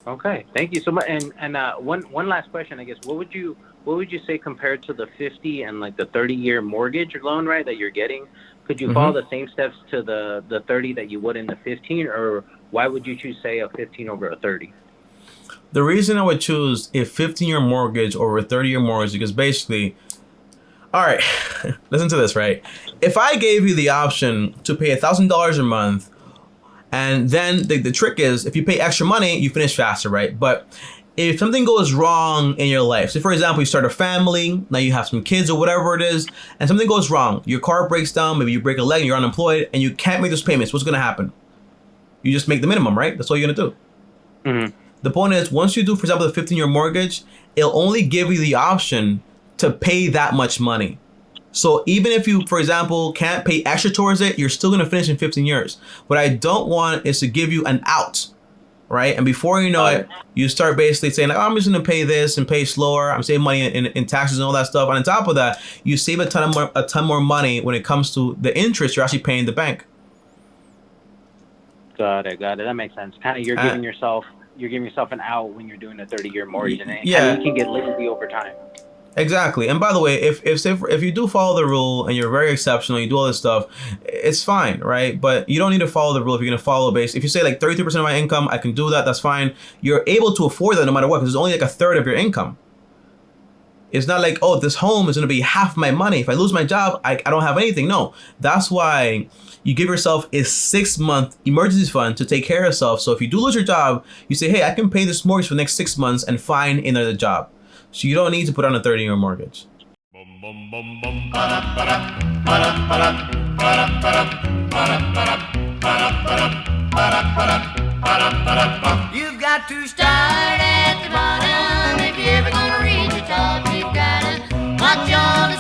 Okay, thank you so much. And one last question, I guess. What would you say compared to the 50 and like the 30-year mortgage loan, right, that you're getting? Could you follow the same steps to the 30 that you would in the 15, or why would you choose, say, a 15 over a 30? The reason I would choose a 15-year mortgage over a 30-year mortgage is because basically, all right, listen to this, right? If I gave you the option to pay $1,000 a month, and then the trick is, if you pay extra money, you finish faster, right? But if something goes wrong in your life, so for example, you start a family, now you have some kids or whatever it is, and something goes wrong, your car breaks down, maybe you break a leg and you're unemployed, and you can't make those payments, what's gonna happen? You just make the minimum, right? That's all you're gonna do. Mm-hmm. The point is, once you do, for example, the 15-year mortgage, it'll only give you the option to pay that much money. So even if you, for example, can't pay extra towards it, you're still going to finish in 15 years. What I don't want is to give you an out, right? And before you know it, you start basically saying, like, oh, I'm just going to pay this and pay slower. I'm saving money in taxes and all that stuff. And on top of that, you save a ton more money when it comes to the interest you're actually paying the bank. Got it. That makes sense. Kind of you're giving yourself an out when you're doing a 30-year mortgage, and you can get lazy over time. Exactly. And by the way, if you do follow the rule and you're very exceptional, you do all this stuff, it's fine, right? But you don't need to follow the rule if you're going to follow base. If you say like 33% of my income, I can do that, that's fine. You're able to afford that no matter what, because it's only like a third of your income. It's not like, oh, this home is going to be half my money. If I lose my job, I don't have anything. No, that's why you give yourself a 6-month emergency fund to take care of yourself. So if you do lose your job, you say, hey, I can pay this mortgage for the next 6 months and find another job. So you don't need to put on a 30-year mortgage. You've got to start at the bottom if you're ever gonna reach the top. You've gotta watch all the